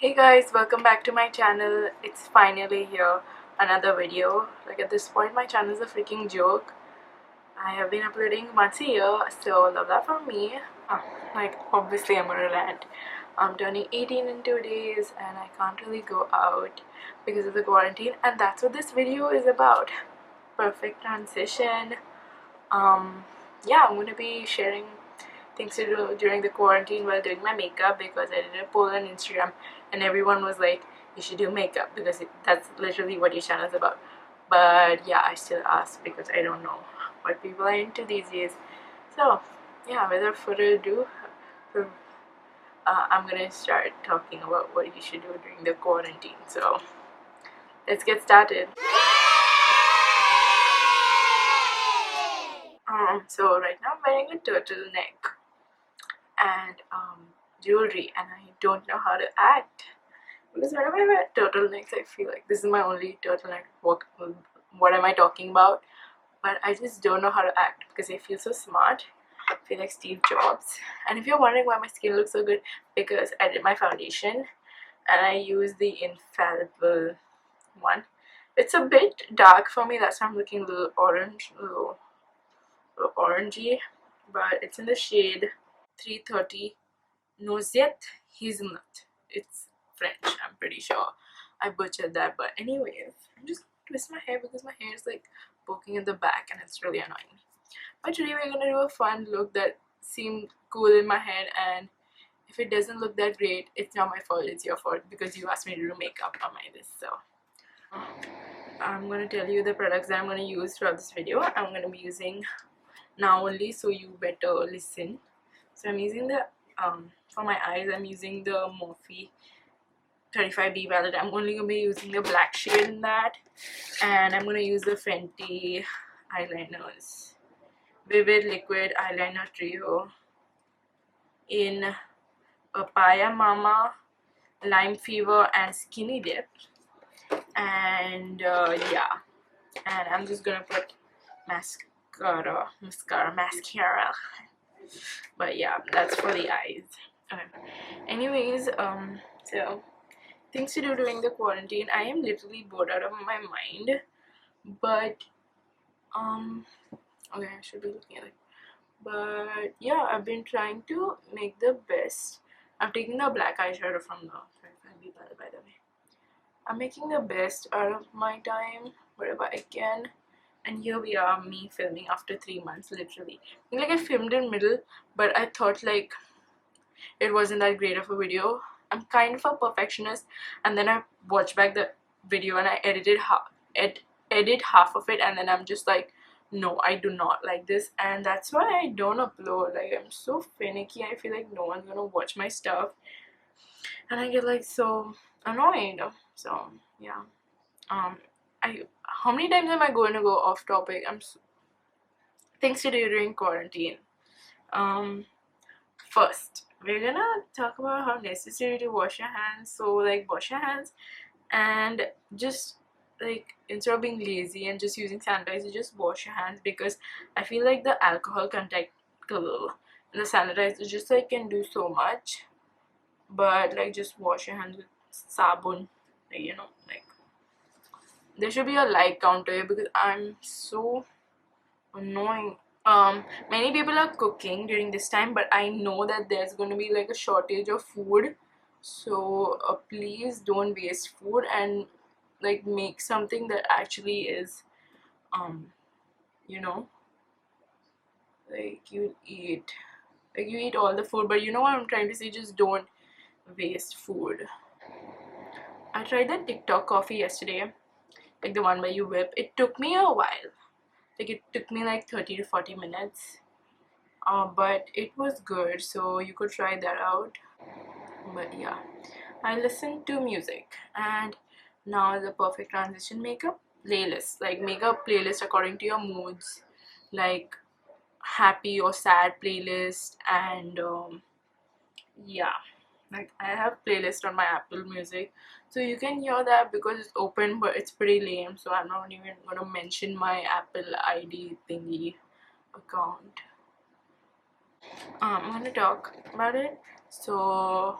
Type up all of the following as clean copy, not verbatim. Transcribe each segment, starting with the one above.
Hey guys, welcome back to my channel. It's finally here, another video. Like at this point my channel is a freaking joke. I have been uploading once a year, so love that for me. Like obviously I'm gonna rant. I'm turning 18 in 2 days and I can't really go out because of the quarantine, and that's what this video is about. Perfect transition. Yeah, I'm gonna be sharing things to do during the quarantine while doing my makeup, because I did a poll on Instagram and everyone was like, you should do makeup because that's literally what your channel is about. But yeah, I still ask because I don't know what people are into these days. So yeah, without further ado, I'm gonna start talking about what you should do during the quarantine. So let's get started. So right now I'm wearing a turtleneck and jewelry, and I don't know how to act because whenever I wear turtlenecks I feel like this is my only turtleneck. What am I talking about? But I just don't know how to act because I feel so smart. I feel like Steve Jobs. And if you're wondering why my skin looks so good, because I did my foundation and I use the infallible one. It's a bit dark for me, that's why I'm looking a little orange, a little orangey, but it's in the shade 330 Noisette Hazelnut. It's French, I'm pretty sure. I butchered that, but anyways, I'm just twist my hair because my hair is like poking in the back and it's really annoying. But today we're gonna do a fun look that seemed cool in my head, and if it doesn't look that great, it's not my fault, it's your fault because you asked me to do makeup on my this. So I'm gonna tell you the products that I'm gonna use throughout this video. I'm gonna be using now only, so you better listen. So I'm using the for my eyes I'm using the Morphe 35B palette. I'm only gonna be using the black shade in that, and I'm gonna use the Fenty eyeliners, Vivid Liquid Eyeliner Trio in Papaya Mama, Lime Fever, and Skinny Dip. And yeah, and I'm just gonna put mascara. But yeah, that's for the eyes. Okay. Anyways, so things to do during the quarantine. I am literally bored out of my mind, but okay, I should be looking at it. But yeah, I've been trying to make the best. I'm taking the black eyeshadow from the by the way. I'm making the best out of my time wherever I can. And here we are, me filming after 3 months, literally. Like I filmed in middle, but I thought like it wasn't that great of a video. I'm kind of a perfectionist, and then I watch back the video and I edit half of it, and then I'm just like, no, I do not like this, and that's why I don't upload. Like I'm so finicky. I feel like no one's gonna watch my stuff, and I get like so annoyed. So yeah, I how many times am I going to go off topic? Things to do during quarantine. Um, First, we're gonna talk about how necessary to wash your hands. So like wash your hands, and just like instead of being lazy and just using sanitizer, just wash your hands, because I feel like the alcohol contact and the sanitizer just like can do so much. But like just wash your hands with sabun, like, like there should be a like counter here because I'm so annoying. Many people are cooking during this time, but I know that there's going to be like a shortage of food, so please don't waste food, and like make something that actually is um you know like you eat all the food, but you know what I'm trying to say, just don't waste food. I tried that TikTok coffee yesterday, like the one where you whip. It took me a while, like it took me like 30 to 40 minutes, but it was good, so you could try that out. But yeah, I listen to music, and now the perfect transition, makeup playlist, like makeup playlist according to your moods, like happy or sad playlist. And yeah, like I have playlist on my Apple Music, so you can hear that because it's open, but it's pretty lame, so I'm not even gonna mention my Apple ID thingy account. I'm gonna talk about it. So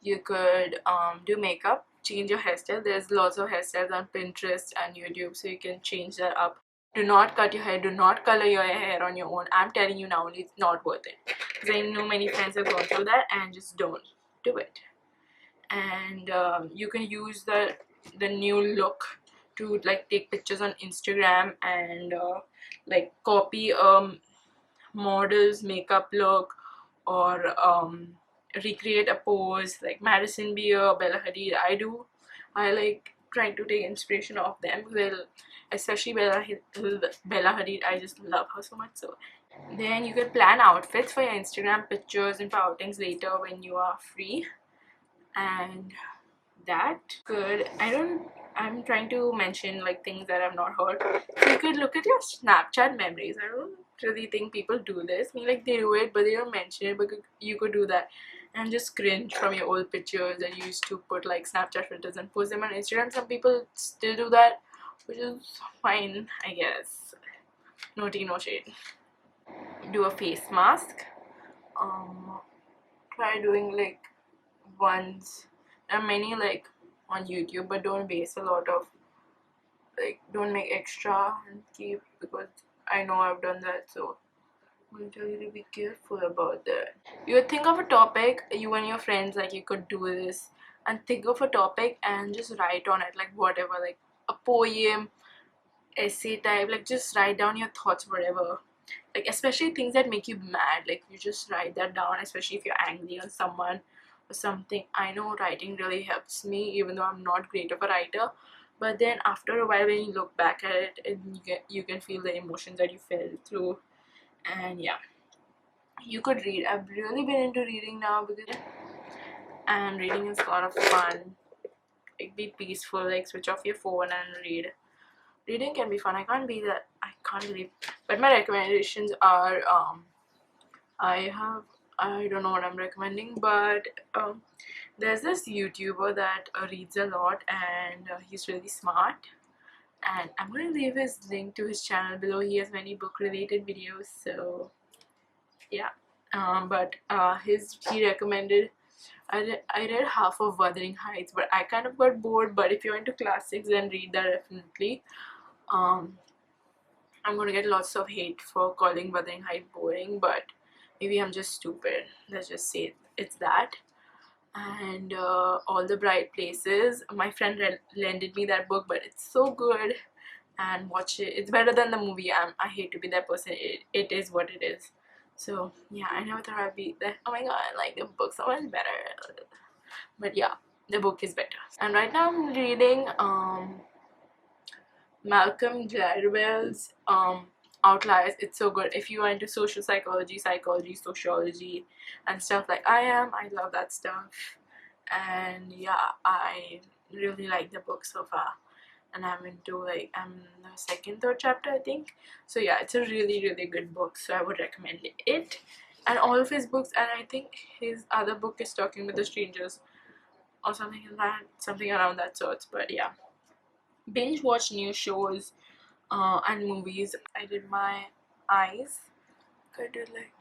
You could do makeup, change your hairstyle. There's lots of hairstyles on Pinterest and YouTube, so you can change that up. Do not cut your hair, do not color your hair on your own. I'm telling you now, it's not worth it, because I know many friends have gone through that, and just don't do it. And you can use the new look to like take pictures on Instagram and like copy model's makeup look, or recreate a pose like Madison Beer, Bella Hadid. I like trying to take inspiration of them. Well, especially Bella Hadid, I just love her so much. So then you can plan outfits for your Instagram pictures and for outings later when you are free. And that good. I'm trying to mention like things that I've not heard. You could look at your Snapchat memories. I don't really think people do this. I mean, like they do it but they don't mention it, but you could do that and just cringe from your old pictures that you used to put like Snapchat filters and post them on Instagram. Some people still do that, which is fine, I guess. No tea, no shade. Do a face mask. Try doing like ones. There are many like on YouTube, but don't waste a lot of like, don't make extra and keep, because I know I've done that. So I'm going to tell you to be careful about that. You would think of a topic, you and your friends, like you could do this and think of a topic and just write on it, like whatever, like a poem, essay type, like just write down your thoughts, whatever. Like especially things that make you mad, like you just write that down, especially if you're angry on someone or something. I know writing really helps me, even though I'm not great of a writer, but then after a while when you look back at it, and you can feel the emotions that you felt through. And yeah, you could read. I've really been into reading now, because and reading is a lot of fun. Like be peaceful, like switch off your phone and read. Reading can be fun. I can't believe, but my recommendations are I don't know what I'm recommending, but there's this YouTuber that reads a lot, and he's really smart, and I'm going to leave his link to his channel below. He has many book related videos, so yeah. But he recommended, I read half of Wuthering Heights, but I kind of got bored. But if you're into classics, then read that definitely. I'm gonna get lots of hate for calling Wuthering Heights boring, but maybe I'm just stupid. Let's just say it's that. And All the Bright Places. My friend lended me that book, but it's so good. And watch it. It's better than the movie. I hate to be that person. It is what it is. So yeah, I never thought I'd be that. Oh my god, I like the book so much better. But yeah, the book is better. And right now I'm reading Malcolm Gladwell's Outliers. It's so good. If you are into social psychology, sociology, and stuff like I am, I love that stuff. And yeah, I really like the book so far. And I'm in the second, third chapter, I think. So yeah, it's a really, really good book. So I would recommend it. And all of his books, and I think his other book is Talking with the Strangers, or something around that sorts. But yeah, binge watch new shows and movies. I did my eyes. I did like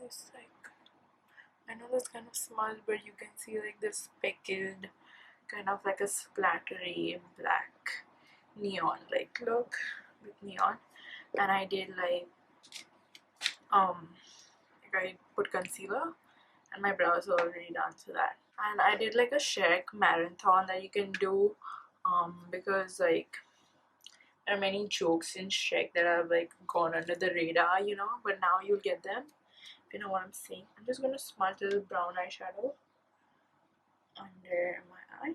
this, like I know this kind of smudge, but you can see like this speckled, kind of like a splattery black neon like look with neon. And I did like I put concealer, and my brows are already done to that. And I did like a Shrek marathon that you can do because like there are many jokes in Shrek that have like gone under the radar, but now you'll get them, if you know what I'm saying. I'm just gonna smudge a little brown eyeshadow under my eye.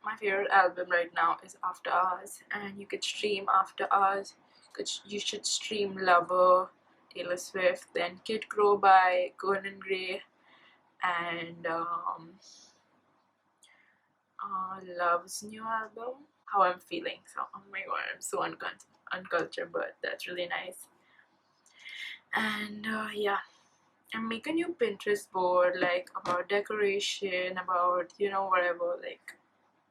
My favorite album right now is After Hours, and you could stream After Hours. You should stream Lover, Taylor Swift, then Kid Crow by Conan Gray, and Love's new album, How I'm Feeling. So, oh my god, I'm so uncultured, but that's really nice. And yeah, and make a new Pinterest board, like about decoration, about whatever, like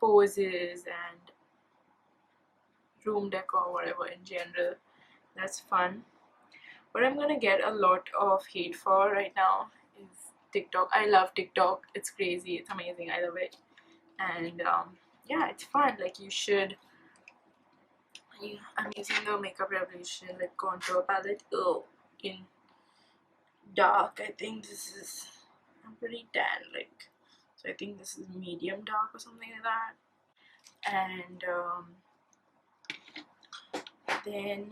poses and room decor, whatever in general. That's fun. What I'm gonna get a lot of hate for right now is TikTok. I love TikTok. It's crazy. It's amazing. I love it. And yeah, it's fun. Like you should. I'm using the Makeup Revolution like contour palette. Oh, in dark. I think this is. I'm pretty tan. Like, so I think this is medium dark or something like that. And then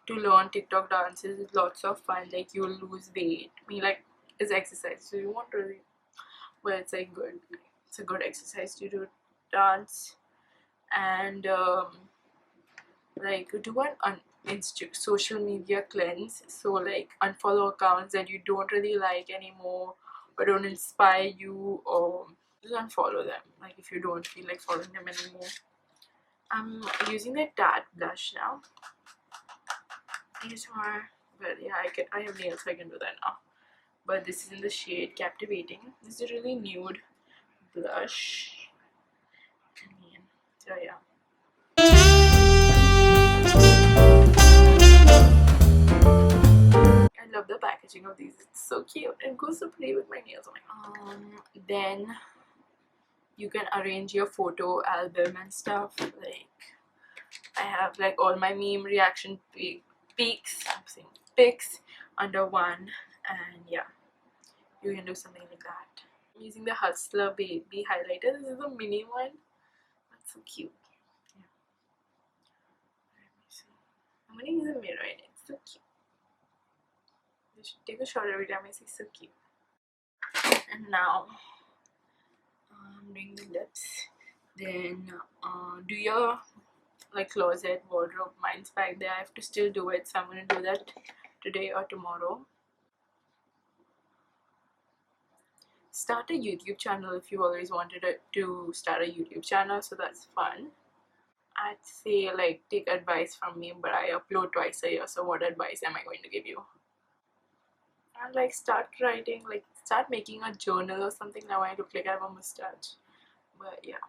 to learn TikTok dances is lots of fun. Like you'll lose weight. Like it's exercise, so you won't really. Well, it's like good. It's a good exercise to do dance and like do an social media cleanse. So like unfollow accounts that you don't really like anymore or don't inspire you, or just unfollow them. Like if you don't feel like following them anymore. I'm using the Tarte blush now. ASMR, but yeah, I have nails, so I can do that now. But this is in the shade Captivating. This is a really nude blush. So yeah. I love the packaging of these. It's so cute. It goes so pretty with my nails. Then you can arrange your photo album and stuff. Like I have like all my meme reaction pics. I'm saying pics under one, and yeah, you can do something like that. I'm using the Hustler Baby highlighter. This is a mini one. That's so cute. Yeah. I'm gonna use a mirror in it. It's so cute. You should take a shot every time I say so cute. And now I'm doing the lips. Then do your like closet wardrobe. Mine's back there. I have to still do it, so I'm gonna do that today or tomorrow. Start a YouTube channel if you always wanted to start a YouTube channel, so that's fun. I'd say like take advice from me, but I upload twice a year, so what advice am I going to give you? And like start writing, like start making a journal or something. Now I look like I have a mustache, but yeah.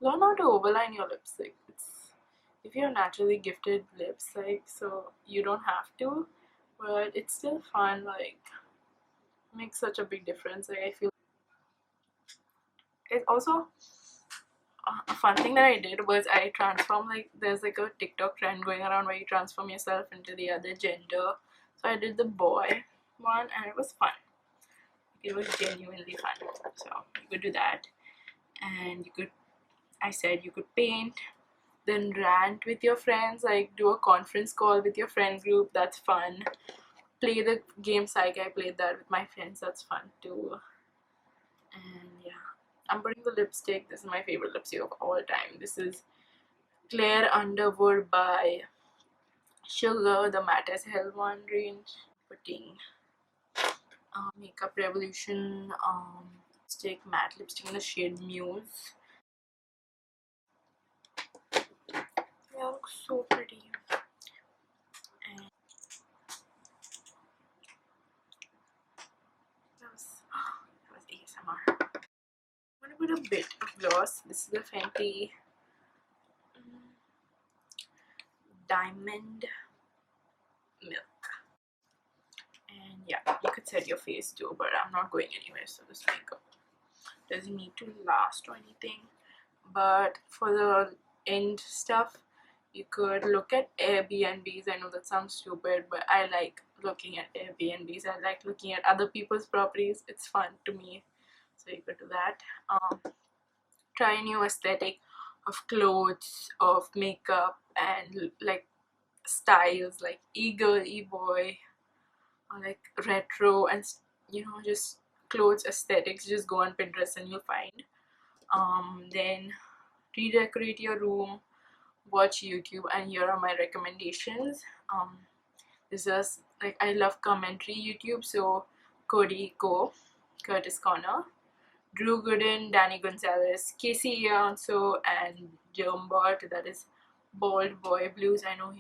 Learn how to overline your lips. Like if you're naturally gifted lips, like so you don't have to, but it's still fun. Like makes such a big difference. Like I feel it's also a fun thing that I did was I transformed, like there's like a TikTok trend going around where you transform yourself into the other gender. So I did the boy one and it was fun. It was genuinely fun. So you could do that, and you could, I said you could paint, then rant with your friends, like do a conference call with your friend group. That's fun. Play the game Psych. I played that with my friends. That's fun too. And yeah, I'm putting the lipstick. This is my favorite lipstick of all time. This is Claire Underwood by Sugar, the matte as hell one range. Putting Makeup Revolution stick matte lipstick in the shade Muse. They all look so pretty. And that was ASMR. I'm gonna put a bit of gloss. This is the Fenty Diamond Milk. And yeah, you could set your face too, but I'm not going anywhere, so this makeup doesn't need to last or anything. But for the end stuff, you could look at Airbnbs. I know that sounds stupid, but I like looking at Airbnbs. I like looking at other people's properties. It's fun to me, so you could do that. Try a new aesthetic of clothes, of makeup, and like styles like e-girl, e-boy, or like retro, and just clothes aesthetics. Just go on Pinterest and you'll find. Then redecorate your room, watch YouTube, and here are my recommendations. This is like I love commentary YouTube, so Cody Go, Curtis Connor, Drew Gooden, Danny Gonzalez, Casey Ianso, and Jermbot, that is Bald Boy Blues. I know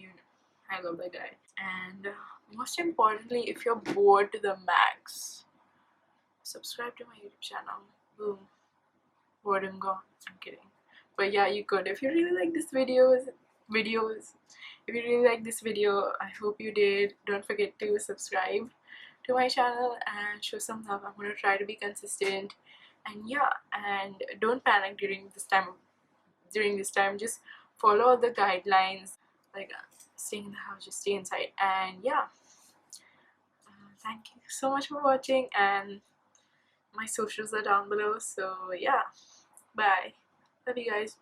I love that guy. And most importantly, if you're bored to the max, subscribe to my YouTube channel. Boom. Boredom gone. I'm kidding. But yeah, you could. If you really like this video, videos. If you really like this video, I hope you did. Don't forget to subscribe to my channel and show some love. I'm gonna try to be consistent, and yeah, and don't panic during this time. Just follow all the guidelines, like staying in the house, just stay inside. And yeah, thank you so much for watching, and my socials are down below. So yeah, bye. Love you guys.